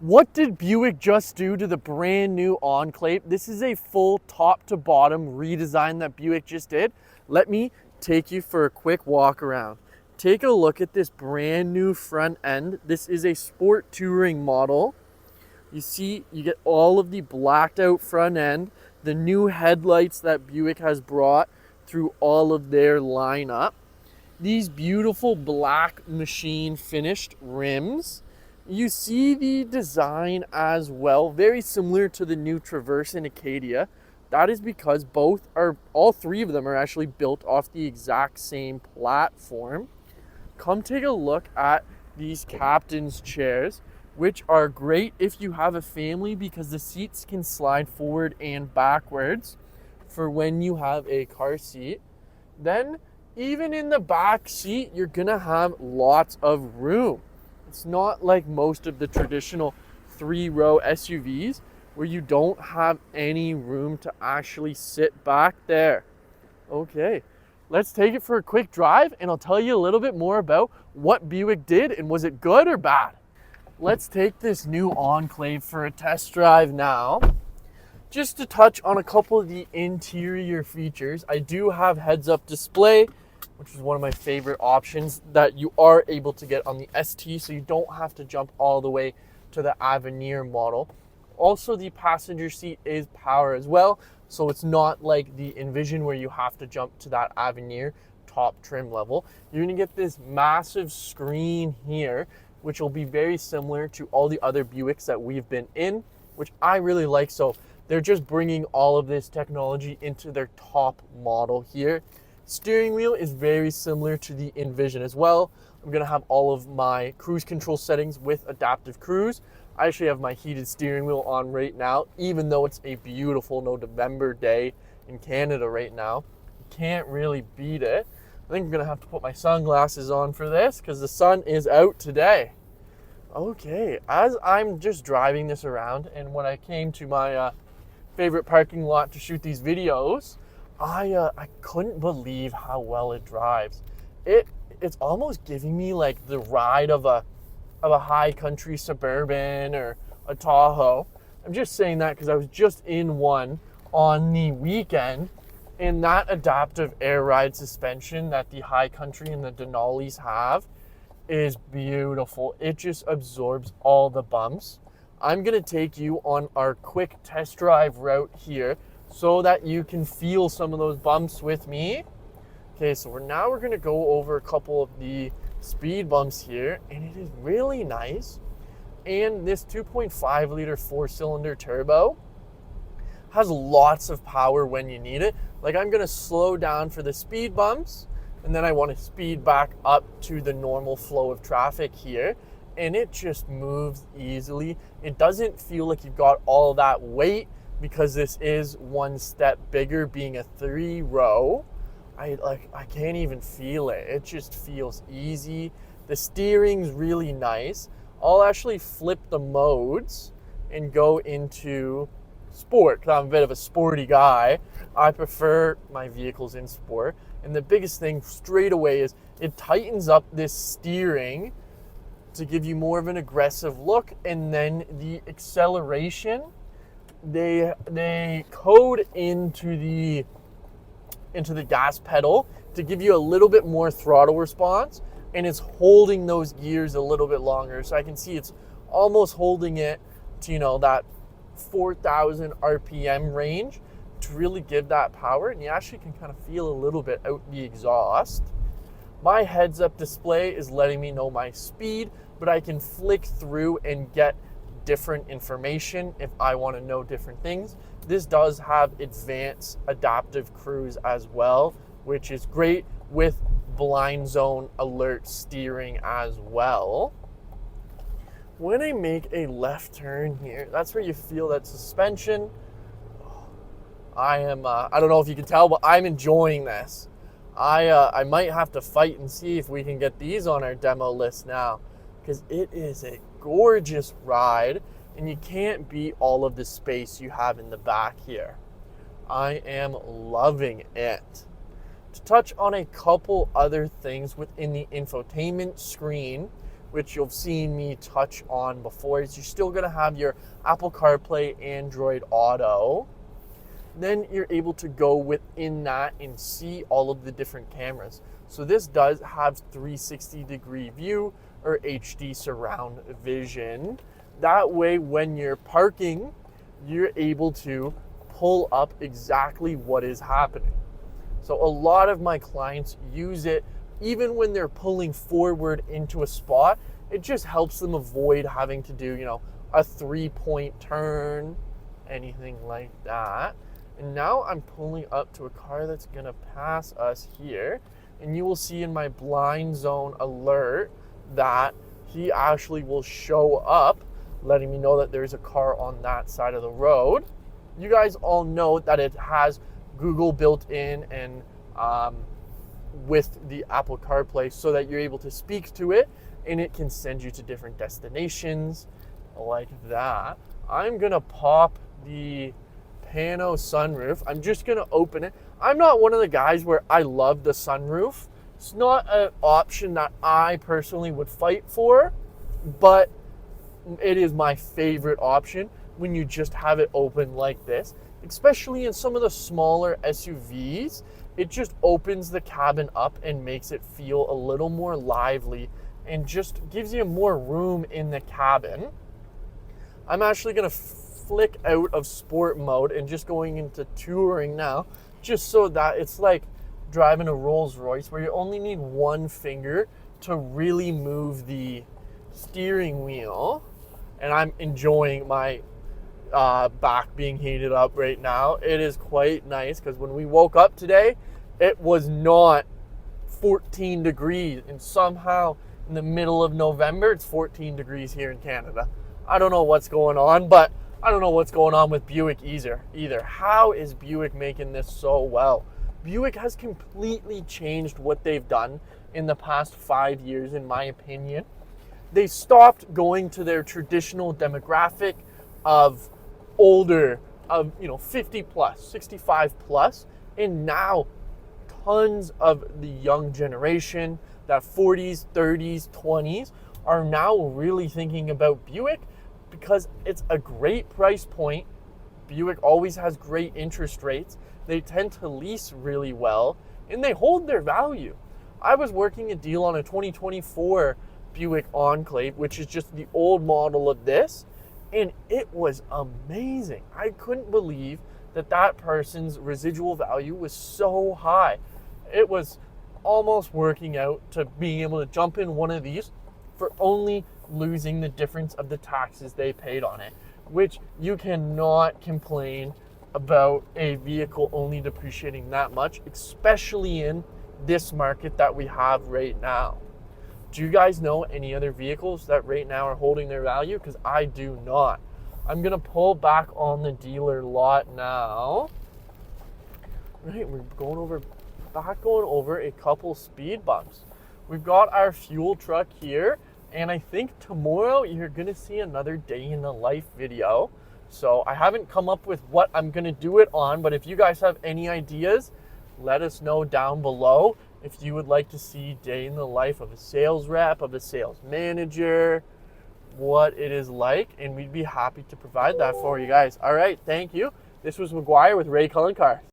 What did Buick just do to the brand new Enclave? This is a full top to bottom redesign that Buick just did. Let me take you for a quick walk around. Take a look at this brand new front end. This is a sport touring model. You see, you get all of the blacked out front end, the new headlights that Buick has brought through all of their lineup. These beautiful black machine finished rims. You see the design as well, very similar to the new Traverse and Acadia. That is because all three of them are actually built off the exact same platform. Come take a look at these captain's chairs, which are great if you have a family because the seats can slide forward and backwards for when you have a car seat. Then even in the back seat, you're gonna have lots of room. It's not like most of the traditional 3-row SUVs where you don't have any room to actually sit back there. Okay, let's take it for a quick drive and I'll tell you a little bit more about what Buick did and was it good or bad. Let's take this new Enclave for a test drive now. Just to touch on a couple of the interior features, I do have heads-up display, which is one of my favorite options that you are able to get on the ST, so you don't have to jump all the way to the Avenir model. Also, the passenger seat is power as well, so it's not like the Envision where you have to jump to that Avenir top trim level. You're gonna get this massive screen here, which will be very similar to all the other Buicks that we've been in, which I really like. So they're just bringing all of this technology into their top model here. Steering wheel is very similar to the Envision as well. I'm gonna have all of my cruise control settings with adaptive cruise. I actually have my heated steering wheel on right now, even though it's a beautiful November day in Canada right now. You can't really beat it. I think I'm gonna have to put my sunglasses on for this because the sun is out today. Okay, as I'm just driving this around and when I came to my favorite parking lot to shoot these videos, I couldn't believe how well it drives. It's almost giving me like the ride of a high country Suburban or a Tahoe. I'm just saying that because I was just in one on the weekend, and that adaptive air ride suspension that the high country and the Denali's have is beautiful. It just absorbs all the bumps. I'm gonna take you on our quick test drive route here so that you can feel some of those bumps with me. Okay, so we're gonna go over a couple of the speed bumps here, and it is really nice. And this 2.5 liter 4-cylinder turbo has lots of power when you need it. Like, I'm gonna slow down for the speed bumps, and then I wanna speed back up to the normal flow of traffic here, and it just moves easily. It doesn't feel like you've got all that weight because this is one step bigger, being a 3-row. I can't even feel it. It just feels easy. The steering's really nice. I'll actually flip the modes and go into sport because I'm a bit of a sporty guy. I prefer my vehicles in sport. And the biggest thing straight away is it tightens up this steering to give you more of an aggressive look. And then the acceleration, they code into the gas pedal to give you a little bit more throttle response, and it's holding those gears a little bit longer. So I can see it's almost holding it to, that 4,000 RPM range to really give that power, and you actually can kind of feel a little bit out the exhaust. My heads-up display is letting me know my speed, but I can flick through and get different information if I want to know different things. This does have advanced adaptive cruise as well, which is great with blind zone alert steering as well. When I make a left turn here, that's where you feel that suspension. I don't know if you can tell, but I'm enjoying this. I might have to fight and see if we can get these on our demo list now, because it is a gorgeous ride and you can't beat all of the space you have in the back here. I am loving it. To touch on a couple other things within the infotainment screen, which you've seen me touch on before, is you're still going to have your Apple CarPlay, Android Auto. Then you're able to go within that and see all of the different cameras. So this does have 360-degree view or HD surround vision. That way, when you're parking, you're able to pull up exactly what is happening. So a lot of my clients use it even when they're pulling forward into a spot. It just helps them avoid having to do, a 3-point turn, anything like that. And now I'm pulling up to a car that's gonna pass us here, and you will see in my blind zone alert that he actually will show up, letting me know that there's a car on that side of the road. You guys all know that it has Google built in and with the Apple CarPlay, so that you're able to speak to it and it can send you to different destinations like that. I'm gonna pop the pano sunroof. I'm just gonna open it. I'm not one of the guys where I love the sunroof. It's not an option that I personally would fight for, but it is my favorite option when you just have it open like this, especially in some of the smaller SUVs. It just opens the cabin up and makes it feel a little more lively and just gives you more room in the cabin. I'm actually gonna flick out of sport mode and just going into touring now, just so that it's like driving a Rolls Royce where you only need one finger to really move the steering wheel. And I'm enjoying my back being heated up right now. It is quite nice because when we woke up today, it was not 14 degrees, and somehow in the middle of November, it's 14 degrees here in Canada. I don't know what's going on, but I don't know what's going on with Buick either. How is Buick making this so well? Buick has completely changed what they've done in the past 5 years, in my opinion. They stopped going to their traditional demographic of older, of 50 plus, 65 plus, and now tons of the young generation, that 40s, 30s, 20s, are now really thinking about Buick because it's a great price point. Buick always has great interest rates. They tend to lease really well, and they hold their value. I was working a deal on a 2024 Buick Enclave, which is just the old model of this, and it was amazing. I couldn't believe that person's residual value was so high. It was almost working out to being able to jump in one of these for only losing the difference of the taxes they paid on it, which you cannot complain about a vehicle only depreciating that much, especially in this market that we have right now. Do you guys know any other vehicles that right now are holding their value? Because I do not. I'm gonna pull back on the dealer lot now. Right, we're going over a couple speed bumps. We've got our fuel truck here, and I think tomorrow you're gonna see another day in the life video. So I haven't come up with what I'm gonna do it on, but if you guys have any ideas, let us know down below. If you would like to see day in the life of a sales rep, of a sales manager, what it is like, and we'd be happy to provide that for you guys. All right, thank you. This was McGuire with Ray Cullen Cars.